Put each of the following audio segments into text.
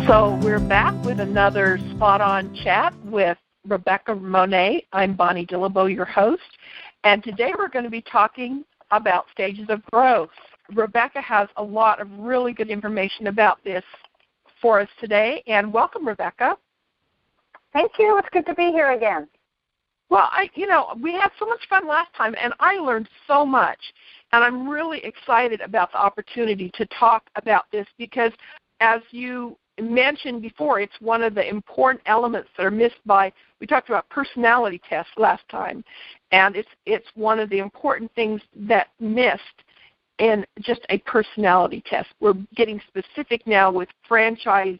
So we're back with another SpotOn chat with Rebecca Monet. I'm Bonnie Dillabo, your host, and today we're going to be talking about stages of growth. Rebecca has a lot of really good information about this for us today, and welcome, Rebecca. Thank you. It's good to be here again. Well, we had so much fun last time, and I learned so much, and I'm really excited about the opportunity to talk about this because, as you mentioned before, it's one of the important elements that are missed by, we talked about personality tests last time, and it's one of the important things that missed in just a personality test. We're getting specific now with franchisors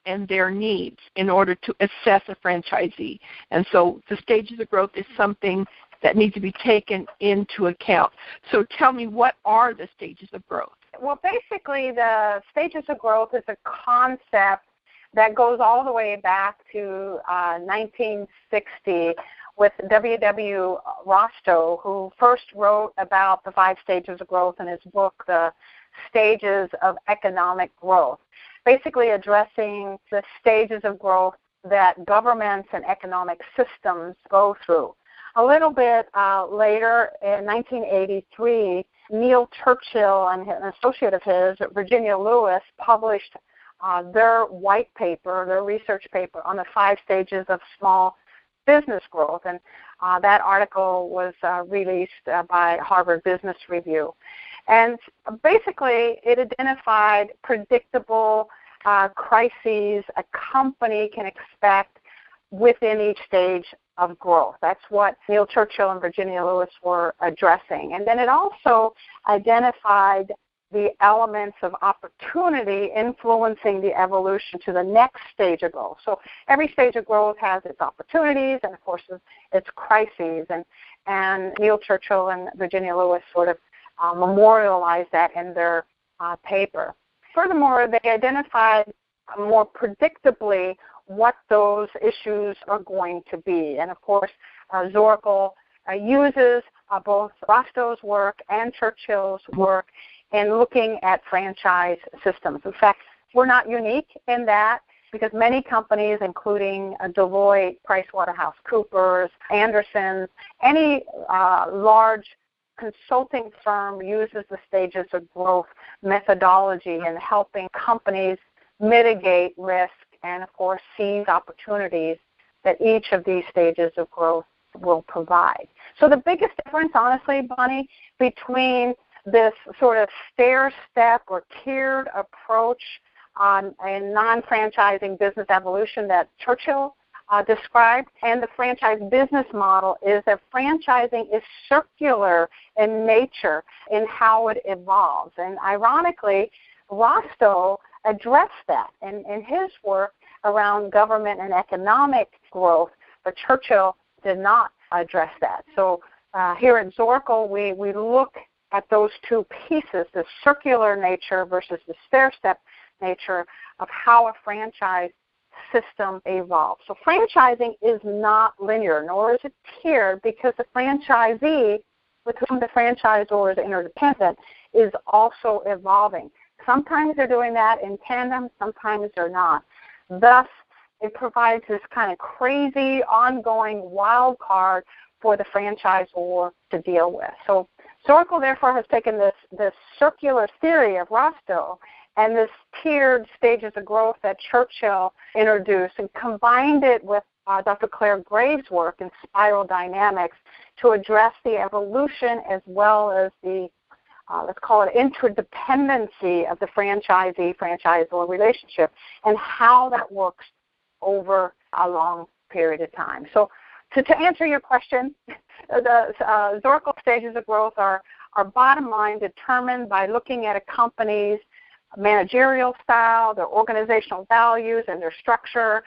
and their needs in order to assess a franchisee. And so the stages of growth is something that needs to be taken into account. So tell me, what are the stages of growth? Well, basically, the stages of growth is a concept that goes all the way back to 1960 with W.W. Rostow, who first wrote about the 5 stages of growth in his book, The Stages of Economic Growth, basically addressing the stages of growth that governments and economic systems go through. A little bit later, in 1983, Neil Churchill and an associate of his, Virginia Lewis, published their white paper, their research paper on the 5 stages of small business growth. And that article was released by Harvard Business Review. And basically, it identified predictable crises a company can expect within each stage of growth. That's what Neil Churchill and Virginia Lewis were addressing. And then it also identified the elements of opportunity influencing the evolution to the next stage of growth. So every stage of growth has its opportunities and, of course, its crises. And Neil Churchill and Virginia Lewis sort of memorialized that in their paper. Furthermore, they identified more predictably what those issues are going to be. And, of course, Zorkel uses both Rostow's work and Churchill's work in looking at franchise systems. In fact, we're not unique in that because many companies, including Deloitte, PricewaterhouseCoopers, Anderson, any large consulting firm uses the stages of growth methodology in helping companies mitigate risk and, of course, seize opportunities that each of these stages of growth will provide. So the biggest difference, honestly, Bonnie, between this sort of stair-step or tiered approach on a non-franchising business evolution that Churchill described and the franchise business model is that franchising is circular in nature in how it evolves. And ironically, Rostow addressed that in his work around government and economic growth, but Churchill did not address that. So here at Zorkel, we look at those two pieces, the circular nature versus the stair-step nature of how a franchise system evolves. So franchising is not linear, nor is it tiered, because the franchisee with whom the franchisor is interdependent is also evolving. Sometimes they're doing that in tandem, sometimes they're not. Thus, it provides this kind of crazy, ongoing wild card for the franchisor to deal with. So Zorkel, therefore, has taken this circular theory of Rostow and this tiered stages of growth that Churchill introduced and combined it with Dr. Claire Graves' work in spiral dynamics to address the evolution as well as the let's call it interdependency of the franchisee-franchisor relationship and how that works over a long period of time. So to answer your question, the Zorkel stages of growth are bottom line determined by looking at a company's managerial style, their organizational values and their structure,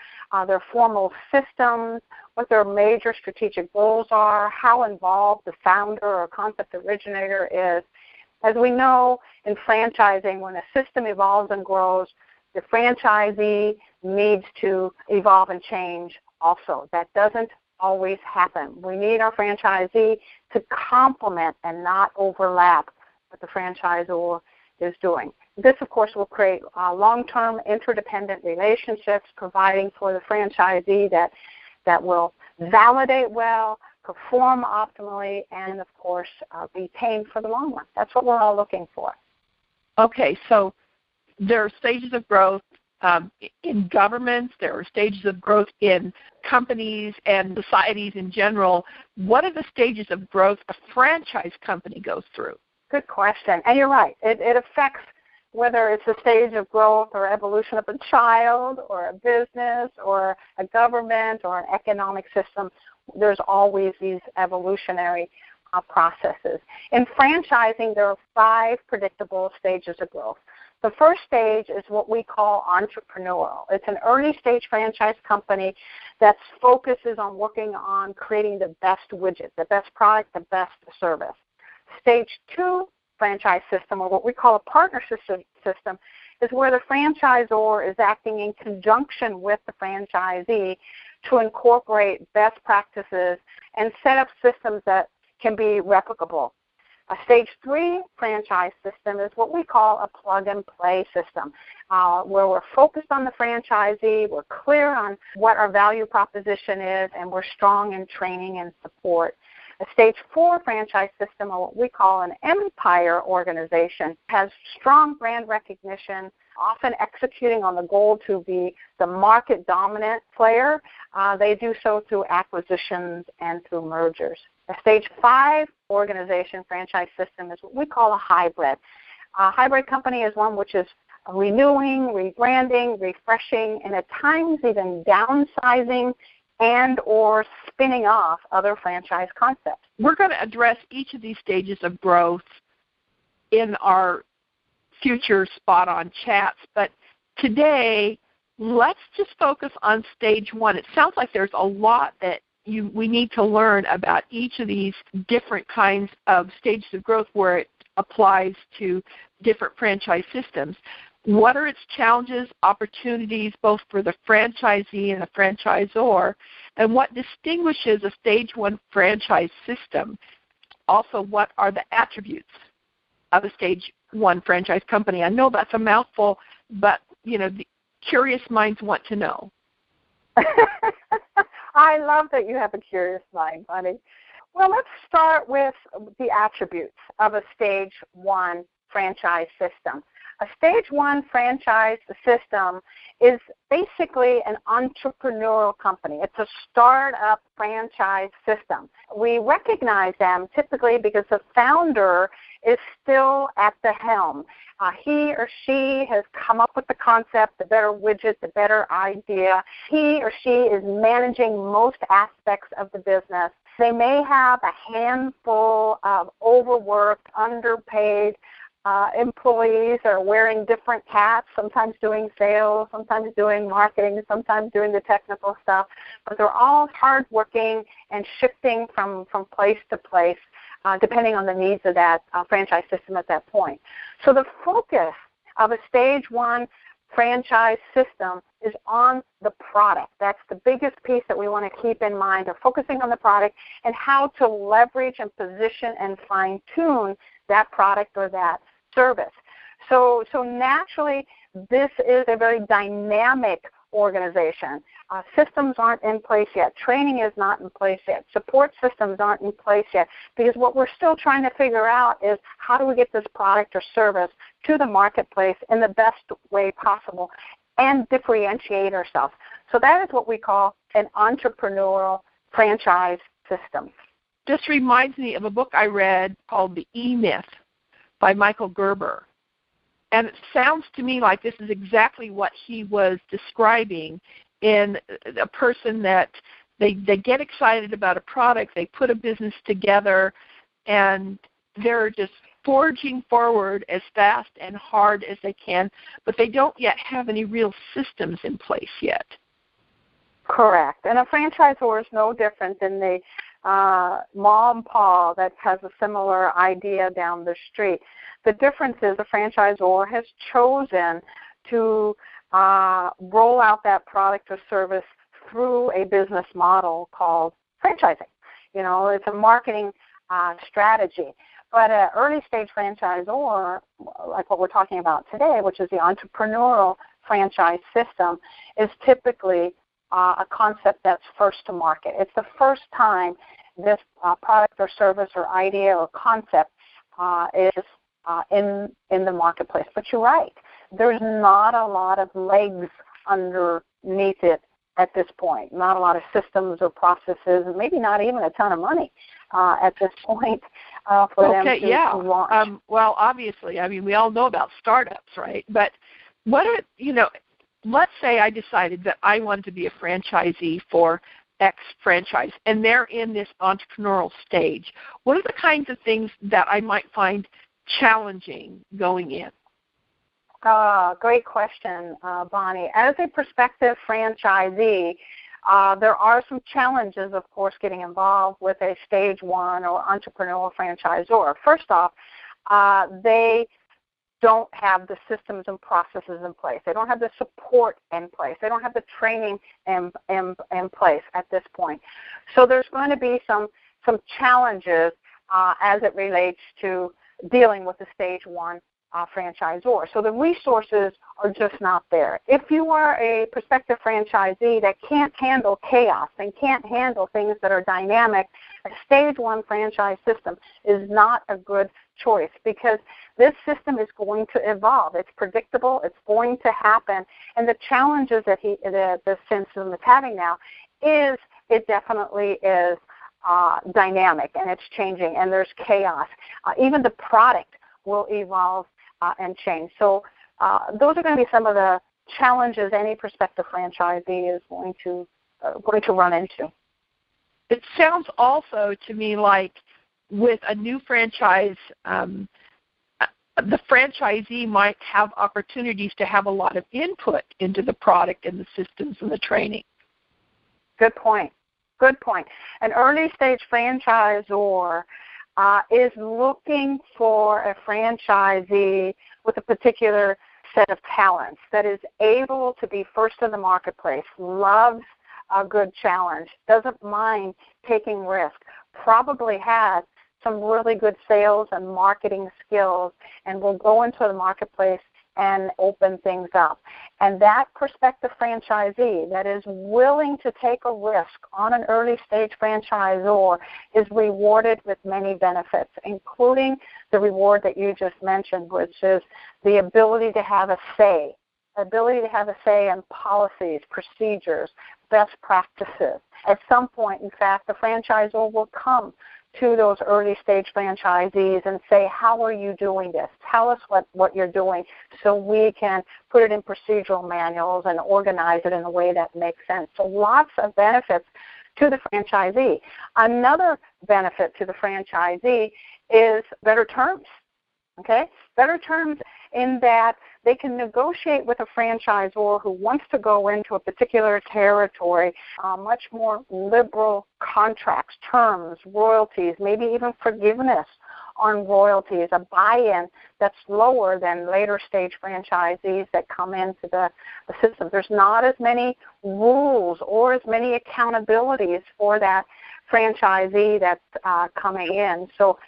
their formal systems, what their major strategic goals are, how involved the founder or concept originator is. As we know in franchising, when a system evolves and grows, the franchisee needs to evolve and change also. That doesn't always happen. We need our franchisee to complement and not overlap what the franchisor is doing. This, of course, will create long-term interdependent relationships, providing for the franchisee that will validate well, perform optimally, and, of course, retain for the long run. That's what we're all looking for. Okay, so there are stages of growth in governments. There are stages of growth in companies and societies in general. What are the stages of growth a franchise company goes through? Good question. And you're right. It affects whether it's a stage of growth or evolution of a child or a business or a government or an economic system. There's always these evolutionary processes. In franchising, there are 5 predictable stages of growth. The first stage is what we call entrepreneurial. It's an early-stage franchise company that focuses on working on creating the best widget, the best product, the best service. Stage 2 franchise system, or what we call a partnership system, is where the franchisor is acting in conjunction with the franchisee to incorporate best practices and set up systems that can be replicable. A stage 3 franchise system is what we call a plug-and-play system, where we're focused on the franchisee, we're clear on what our value proposition is, and we're strong in training and support. A stage 4 franchise system, or what we call an empire organization, has strong brand recognition, often executing on the goal to be the market-dominant player. They do so through acquisitions and through mergers. A stage 5 organization franchise system is what we call a hybrid. A hybrid company is one which is renewing, rebranding, refreshing, and at times even downsizing and or spinning off other franchise concepts. We're going to address each of these stages of growth in our future SpotOn chats, but today let's just focus on stage 1. It sounds like there's a lot that we need to learn about each of these different kinds of stages of growth where it applies to different franchise systems. What are its challenges, opportunities, both for the franchisee and the franchisor, and what distinguishes a stage 1 franchise system? Also, what are the attributes of a stage 1 franchise company? I know that's a mouthful, but, the curious minds want to know. I love that you have a curious mind, honey. Well, let's start with the attributes of a stage 1 franchise system. A stage 1 franchise system is basically an entrepreneurial company. It's a startup franchise system. We recognize them typically because the founder is still at the helm. He or she has come up with the concept, the better widget, the better idea. He or she is managing most aspects of the business. They may have a handful of overworked, underpaid employees are wearing different hats, sometimes doing sales, sometimes doing marketing, sometimes doing the technical stuff, but they're all hardworking and shifting from place to place, depending on the needs of that franchise system at that point. So the focus of a stage 1 franchise system is on the product. That's the biggest piece that we want to keep in mind, of focusing on the product and how to leverage and position and fine-tune that product or that service. So naturally, this is a very dynamic organization. Systems aren't in place yet. Training is not in place yet. Support systems aren't in place yet, because what we're still trying to figure out is how do we get this product or service to the marketplace in the best way possible and differentiate ourselves. So that is what we call an entrepreneurial franchise system. This reminds me of a book I read called The E-Myth by Michael Gerber. And it sounds to me like this is exactly what he was describing, in a person that they get excited about a product, they put a business together, and they're just forging forward as fast and hard as they can, but they don't yet have any real systems in place yet. Correct. And a franchisor is no different than the mom and pop that has a similar idea down the street. The difference is the franchisor has chosen to roll out that product or service through a business model called franchising. It's a marketing strategy. But an early-stage franchisor, like what we're talking about today, which is the entrepreneurial franchise system, is typically a concept that's first to market. It's the first time this product or service or idea or concept is in the marketplace. But you're right. There's not a lot of legs underneath it at this point, not a lot of systems or processes, and maybe not even a ton of money at this point for them to launch. Well, obviously, I mean, we all know about startups, right? But what are, let's say I decided that I wanted to be a franchisee for X franchise, and they're in this entrepreneurial stage. What are the kinds of things that I might find challenging going in? Great question, Bonnie. As a prospective franchisee, there are some challenges, of course, getting involved with a stage one or entrepreneurial franchisor. First off, they don't have the systems and processes in place. They don't have the support in place. They don't have the training in place at this point. So there's going to be some challenges as it relates to dealing with the stage one franchisor. So the resources are just not there. If you are a prospective franchisee that can't handle chaos and can't handle things that are dynamic, a stage one franchise system is not a good choice because this system is going to evolve. It's predictable. It's going to happen. And the challenges that the system is having now is it definitely is dynamic and it's changing and there's chaos. Even the product will evolve and change. So those are going to be some of the challenges any prospective franchisee is going to run into. It sounds also to me like with a new franchise, the franchisee might have opportunities to have a lot of input into the product and the systems and the training. Good point. Good point. An early-stage franchisor is looking for a franchisee with a particular set of talents that is able to be first in the marketplace, loves a good challenge, doesn't mind taking risk, probably has some really good sales and marketing skills, and will go into the marketplace and open things up. And that prospective franchisee that is willing to take a risk on an early stage franchisor is rewarded with many benefits, including the reward that you just mentioned, which is the ability to have a say in policies, procedures, best practices. At some point, in fact, the franchisor will come to those early-stage franchisees and say, how are you doing this? Tell us what you're doing so we can put it in procedural manuals and organize it in a way that makes sense. So lots of benefits to the franchisee. Another benefit to the franchisee is better terms, okay? Better terms in that they can negotiate with a franchisor who wants to go into a particular territory, much more liberal contracts, terms, royalties, maybe even forgiveness on royalties, a buy-in that's lower than later stage franchisees that come into the system. There's not as many rules or as many accountabilities for that franchisee that's coming in. So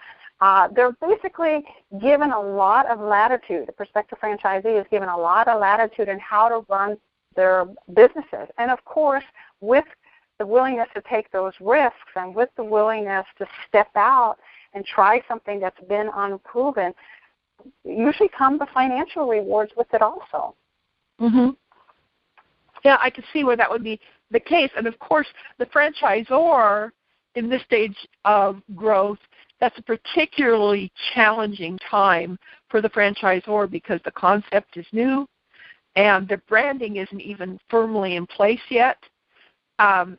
they're basically given a lot of latitude. The prospective franchisee is given a lot of latitude in how to run their businesses. And, of course, with the willingness to take those risks and with the willingness to step out and try something that's been unproven, usually come the financial rewards with it also. Mm-hmm. Yeah, I can see where that would be the case. And, of course, the franchisor in this stage of growth, that's a particularly challenging time for the franchisor because the concept is new and the branding isn't even firmly in place yet.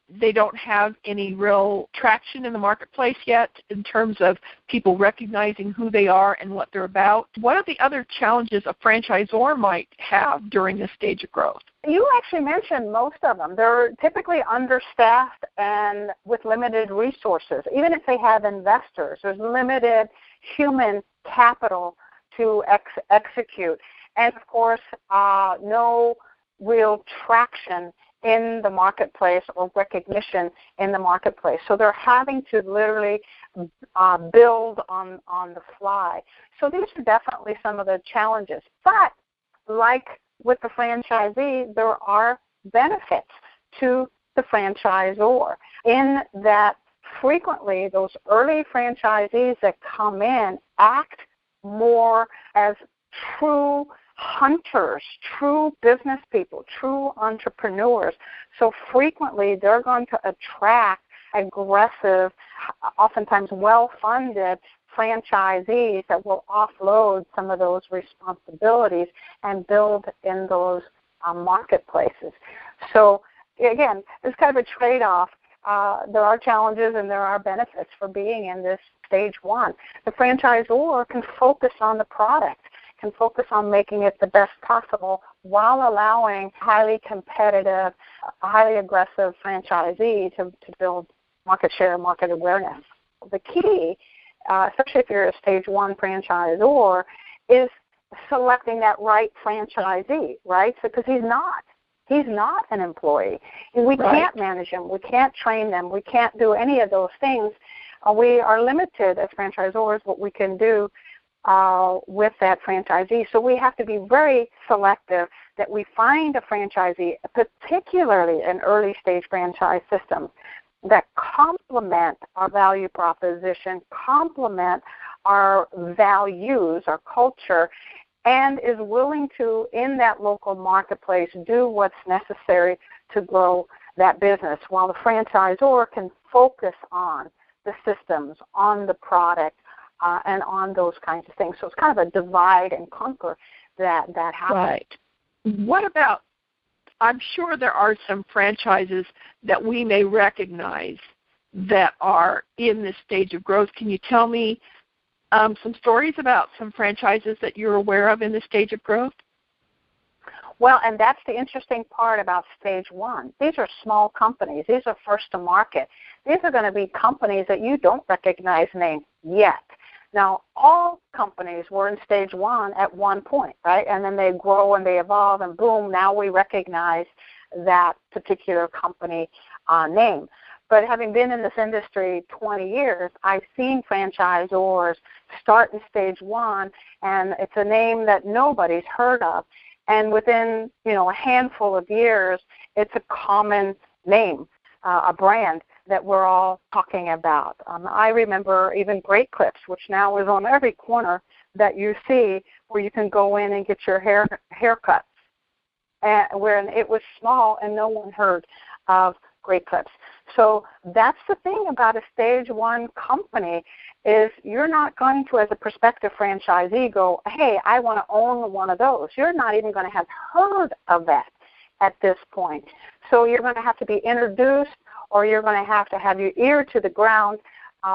They don't have any real traction in the marketplace yet in terms of people recognizing who they are and what they're about. What are the other challenges a franchisor might have during this stage of growth? You actually mentioned most of them. They're typically understaffed and with limited resources. Even if they have investors, there's limited human capital to execute. And, of course, no real traction in the marketplace or recognition in the marketplace. So they're having to literally build on the fly. So these are definitely some of the challenges. But like with the franchisee, there are benefits to the franchisor in that frequently those early franchisees that come in act more as true hunters, true business people, true entrepreneurs. So frequently they're going to attract aggressive, oftentimes well-funded franchisees that will offload some of those responsibilities and build in those marketplaces. So again, it's kind of a trade-off. There are challenges and there are benefits for being in this stage one. The franchisor can focus on the product, can focus on making it the best possible while allowing highly competitive, highly aggressive franchisee to build market share, market awareness. The key, especially if you're a stage one franchisor, is selecting that right franchisee, right? Because he's not an employee. And we can't manage him. We can't train them. We can't do any of those things. We are limited as franchisors what we can do with that franchisee. So we have to be very selective that we find a franchisee, particularly an early stage franchise system, that complement our value proposition, complement our values, our culture, and is willing to, in that local marketplace, do what's necessary to grow that business, while the franchisor can focus on the systems, on the product, and on those kinds of things. So it's kind of a divide and conquer that happens. Right. What about, I'm sure there are some franchises that we may recognize that are in this stage of growth. Can you tell me some stories about some franchises that you're aware of in this stage of growth? Well, and that's the interesting part about stage one. These are small companies. These are first to market. These are going to be companies that you don't recognize name yet. Now, all companies were in stage one at one point, right? And then they grow and they evolve, and boom, now we recognize that particular company name. But having been in this industry 20 years, I've seen franchisors start in stage one, and it's a name that nobody's heard of. And within, a handful of years, it's a common name, a brand that we're all talking about. I remember even Great Clips, which now is on every corner that you see, where you can go in and get your haircuts. And where it was small and no one heard of Great Clips. So that's the thing about a stage one company, is you're not going to, as a prospective franchisee, go, hey, I want to own one of those. You're not even going to have heard of that at this point. So you're going to have to be introduced, or you're going to have your ear to the ground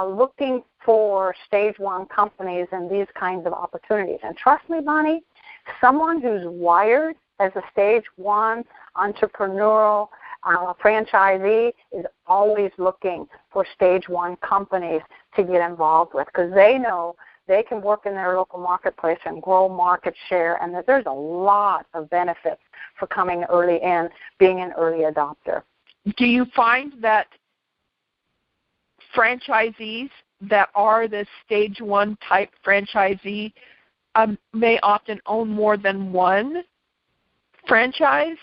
looking for stage one companies and these kinds of opportunities. And trust me, Bonnie, someone who's wired as a stage one entrepreneurial franchisee is always looking for stage one companies to get involved with, because they know they can work in their local marketplace and grow market share, and that there's a lot of benefits for coming early in, being an early adopter. Do you find that franchisees that are the stage one type franchisee may often own more than one franchise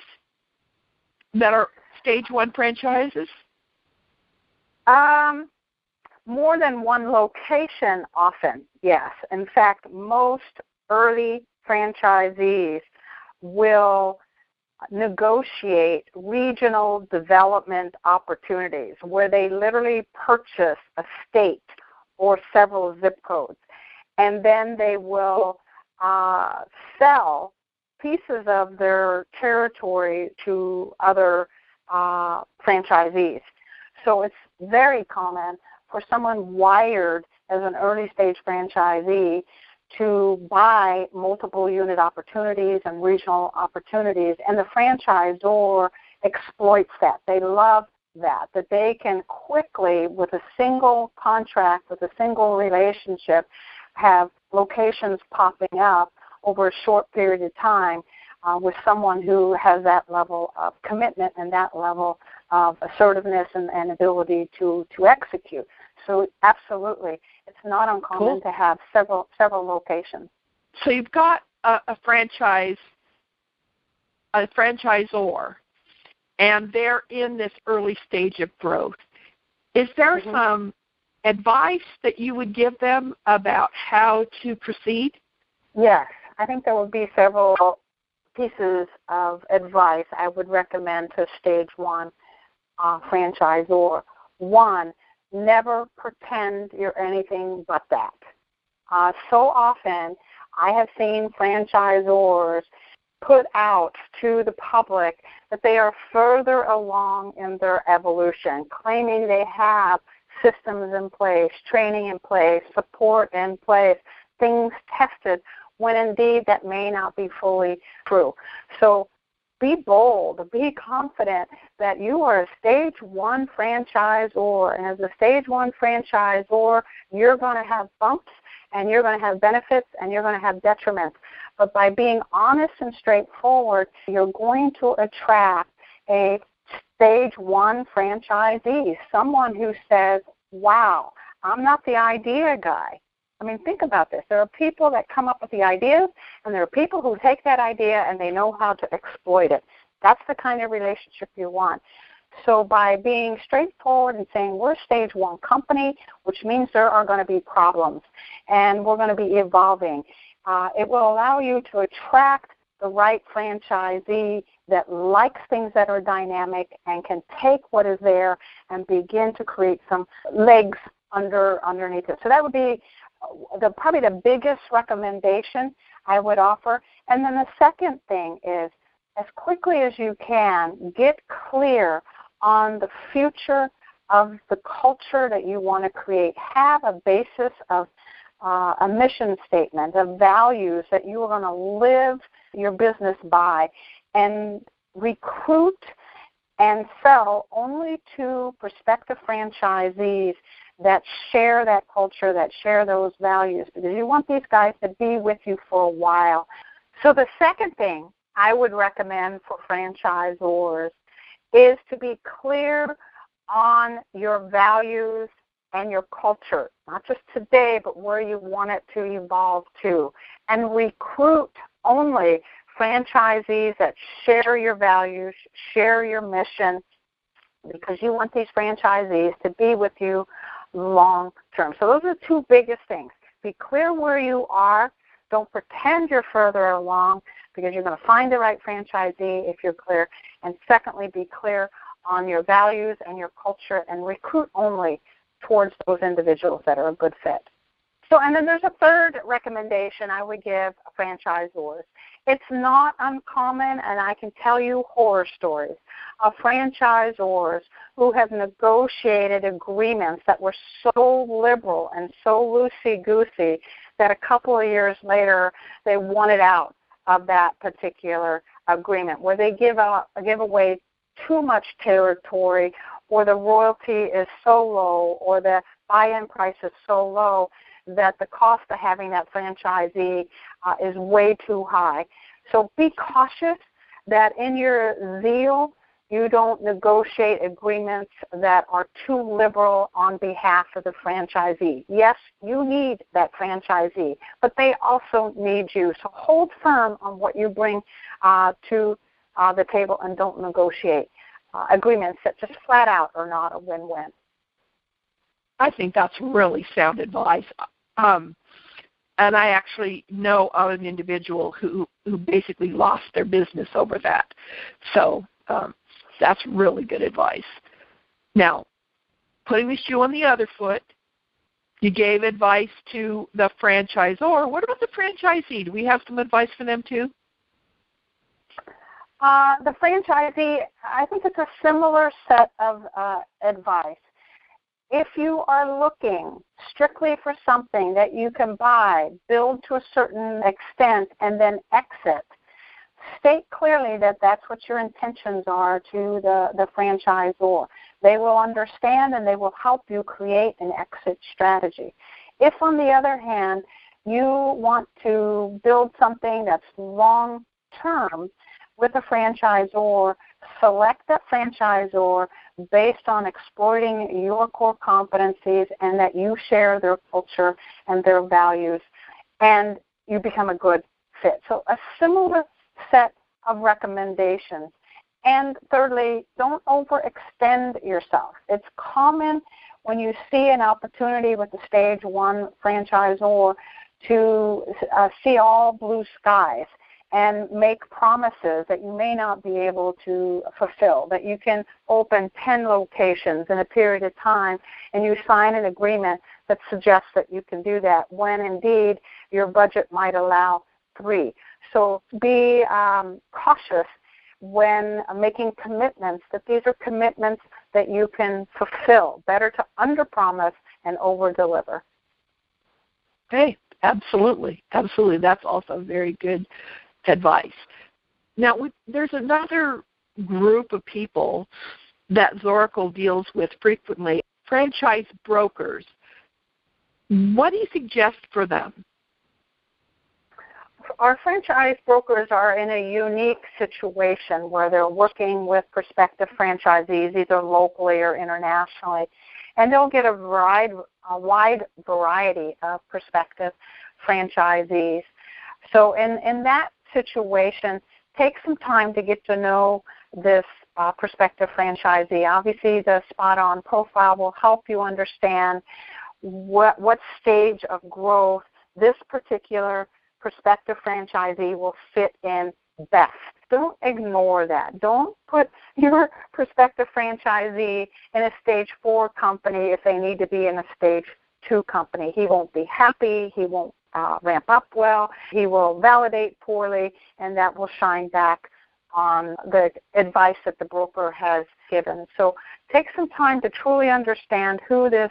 that are stage one franchises? More than one location often, yes. In fact, most early franchisees will negotiate regional development opportunities where they literally purchase a state or several zip codes, and then they will sell pieces of their territory to other franchisees. So it's very common for someone wired as an early stage franchisee to buy multiple unit opportunities and regional opportunities, and the franchisor exploits that. They love that they can quickly, with a single contract, with a single relationship, have locations popping up over a short period of time with someone who has that level of commitment and that level of assertiveness and ability to execute. So absolutely, it's not uncommon to have several locations. So you've got a franchisor, and they're in this early stage of growth. Is there some advice that you would give them about how to proceed? Yes, I think there would be several pieces of advice I would recommend to stage one franchisor. One, never pretend you're anything but that. So often I have seen franchisors put out to the public that they are further along in their evolution, claiming they have systems in place, training in place, support in place, things tested, when indeed that may not be fully true. So be bold, be confident that you are a stage one franchisor, and as a stage one franchisor, you're going to have bumps, and you're going to have benefits, and you're going to have detriments. But by being honest and straightforward, you're going to attract a stage one franchisee, someone who says, wow, I'm not the idea guy. I mean, think about this. There are people that come up with the ideas, and there are people who take that idea and they know how to exploit it. That's the kind of relationship you want. So by being straightforward and saying we're a stage one company, which means there are going to be problems, and we're going to be evolving, it will allow you to attract the right franchisee that likes things that are dynamic and can take what is there and begin to create some legs underneath it. So that would be probably the biggest recommendation I would offer. And then the second thing is, as quickly as you can, get clear on the future of the culture that you want to create. Have a basis of a mission statement, of values that you are going to live your business by, and recruit and sell only to prospective franchisees that share that culture, that share those values, because you want these guys to be with you for a while. So the second thing I would recommend for franchisors is to be clear on your values and your culture, not just today, but where you want it to evolve to, and recruit only franchisees that share your values, share your mission, because you want these franchisees to be with you long term. So those are the two biggest things. Be clear where you are. Don't pretend you're further along, because you're going to find the right franchisee if you're clear. And secondly, be clear on your values and your culture, and recruit only towards those individuals that are a good fit. So, and then there's a third recommendation I would give franchisors. It's not uncommon, and I can tell you horror stories of franchisors who have negotiated agreements that were so liberal and so loosey-goosey that a couple of years later they wanted out of that particular agreement, where they give away too much territory, or the royalty is so low, or the buy-in price is so low that the cost of having that franchisee is way too high. So be cautious that in your zeal you don't negotiate agreements that are too liberal on behalf of the franchisee. Yes, you need that franchisee, but they also need you. So hold firm on what you bring to the table, and don't negotiate agreements that just flat out are not a win-win. I think that's really sound advice. And I actually know of an individual who basically lost their business over that. So that's really good advice. Now, putting the shoe on the other foot, you gave advice to the franchisor. What about the franchisee? Do we have some advice for them too? The franchisee, I think it's a similar set of advice. If you are looking strictly for something that you can buy, build to a certain extent, and then exit, state clearly that that's what your intentions are to the franchisor. They will understand, and they will help you create an exit strategy. If, on the other hand, you want to build something that's long term with a franchisor, select that franchisor based on exploiting your core competencies and that you share their culture and their values, and you become a good fit. So a similar set of recommendations. And thirdly, don't overextend yourself. It's common when you see an opportunity with the stage one franchisor to see all blue skies and make promises that you may not be able to fulfill, that you can open 10 locations in a period of time, and you sign an agreement that suggests that you can do that when indeed your budget might allow 3. So be cautious when making commitments, that these are commitments that you can fulfill. Better to underpromise and overdeliver. Okay, absolutely. Absolutely. That's also very good advice. Now, there's another group of people that Zoracle deals with frequently, franchise brokers. What do you suggest for them? Our franchise brokers are in a unique situation where they're working with prospective franchisees, either locally or internationally, and they'll get a wide variety of prospective franchisees. So in that situation, take some time to get to know this prospective franchisee. Obviously, the SpotOn profile will help you understand what stage of growth this particular prospective franchisee will fit in best. Don't ignore that. Don't put your prospective franchisee in a stage 4 company if they need to be in a stage 2 company. He won't be happy. He won't ramp up well. He will validate poorly, and that will shine back on the advice that the broker has given. So take some time to truly understand who this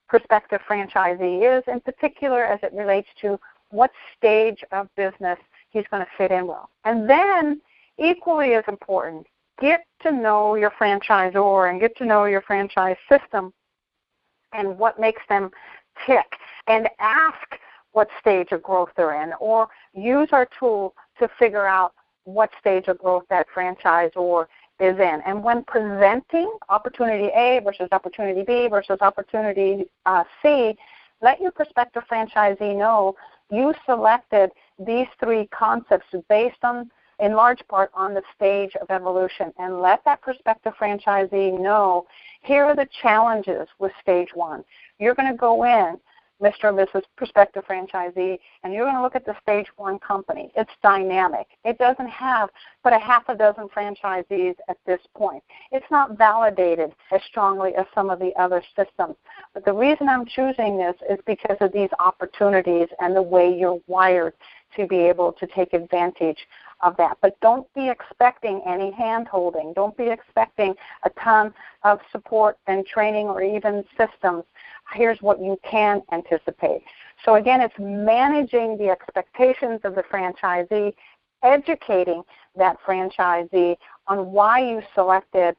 prospective franchisee is, in particular as it relates to what stage of business he's going to fit in well. And then, equally as important, get to know your franchisor and get to know your franchise system and what makes them tick, and ask what stage of growth they're in, or use our tool to figure out what stage of growth that franchisor is in. And when presenting opportunity A versus opportunity B versus opportunity C, let your prospective franchisee know you selected these 3 concepts based on, in large part, on the stage of evolution, and let that prospective franchisee know, here are the challenges with stage 1. You're going to go in, Mr. and Mrs. prospective franchisee, and you're going to look at the stage 1 company. It's dynamic. It doesn't have but a half a dozen franchisees at this point. It's not validated as strongly as some of the other systems. But the reason I'm choosing this is because of these opportunities and the way you're wired to be able to take advantage of that. But don't be expecting any hand-holding. Don't be expecting a ton of support and training or even systems. Here's what you can anticipate. So again, it's managing the expectations of the franchisee, educating that franchisee on why you selected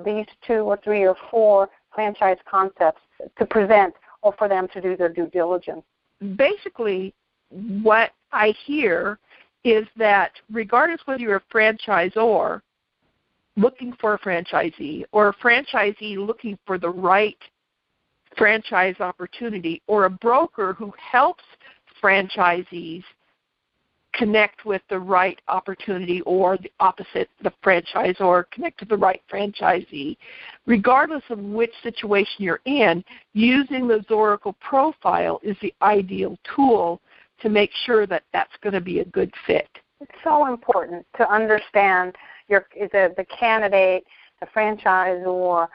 these 2 or 3 or 4 franchise concepts to present or for them to do their due diligence. Basically, what I hear is that regardless whether you're a franchisor looking for a franchisee or a franchisee looking for the right franchise opportunity, or a broker who helps franchisees connect with the right opportunity, or the opposite, the franchisor connect to the right franchisee, regardless of which situation you're in, using the Zoracle profile is the ideal tool to make sure that that's going to be a good fit. It's so important to understand the candidate, the franchisor.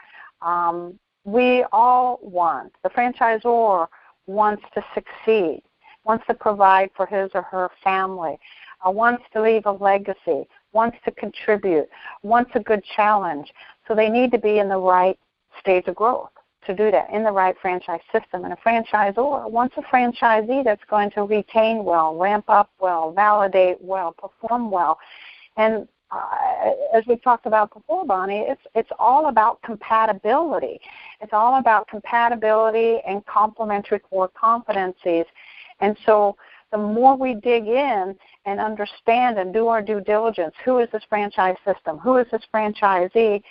We all want, the franchisor wants to succeed, wants to provide for his or her family, wants to leave a legacy, wants to contribute, wants a good challenge. So they need to be in the right stage of growth to do that, in the right franchise system. And a franchisor wants a franchisee that's going to retain well, ramp up well, validate well, perform well. And as we talked about before, Bonnie, it's all about compatibility. It's all about compatibility and complementary core competencies. And so the more we dig in and understand and do our due diligence. Who is this franchise system? Who is this franchisee?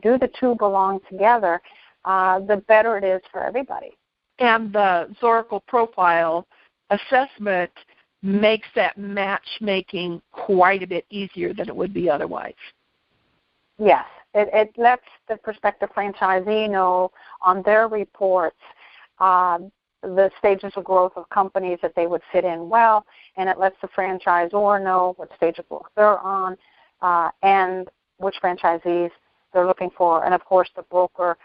Do the two belong together? The better it is for everybody. And the Zoracle profile assessment makes that matchmaking quite a bit easier than it would be otherwise. Yes. It lets the prospective franchisee know on their reports the stages of growth of companies that they would fit in well, and it lets the franchisor know what stage of growth they're on and which franchisees they're looking for. And, of course, the broker,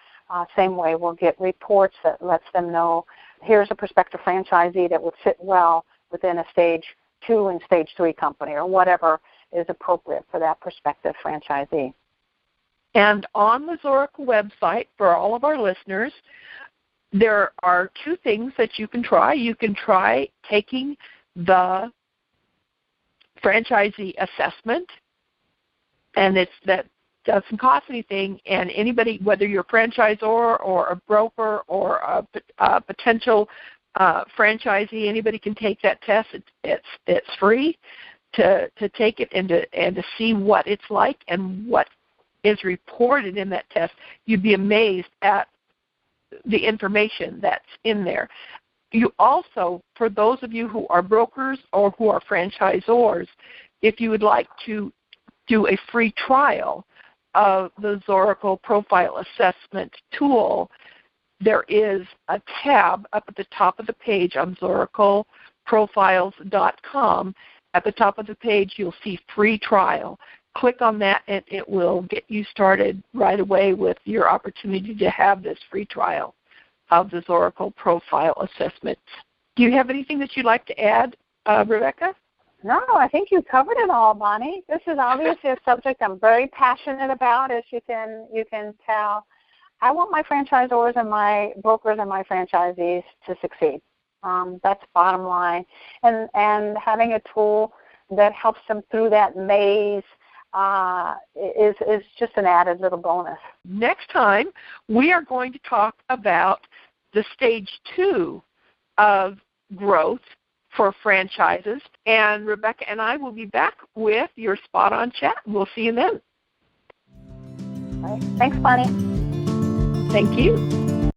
same way, will get reports that lets them know here's a prospective franchisee that would fit well within a stage 2 and stage 3 company or whatever is appropriate for that prospective franchisee. And on the Zoracle website, for all of our listeners, there are 2 things that you can try. You can try taking the franchisee assessment, and that doesn't cost anything. And anybody, whether you're a franchisor or a broker or a potential franchisee, anybody can take that test. It's free to take it and to see what it's like and what is reported in that test. You'd be amazed at the information that's in there. You also, for those of you who are brokers or who are franchisors, if you would like to do a free trial of the Zoracle Profile Assessment tool, there is a tab up at the top of the page on zoracleprofiles.com. At the top of the page, you'll see free trial. Click on that, and it will get you started right away with your opportunity to have this free trial of the Zoracle Profile Assessment. Do you have anything that you'd like to add, Rebecca? No, I think you covered it all, Bonnie. This is obviously a subject I'm very passionate about, as you can tell. I want my franchisors and my brokers and my franchisees to succeed. That's bottom line. And having a tool that helps them through that maze is just an added little bonus. Next time, we are going to talk about the stage 2 of growth for franchises, and Rebecca and I will be back with your SpotOn chat. We'll see you then. All right. Thanks, Bonnie. Thank you.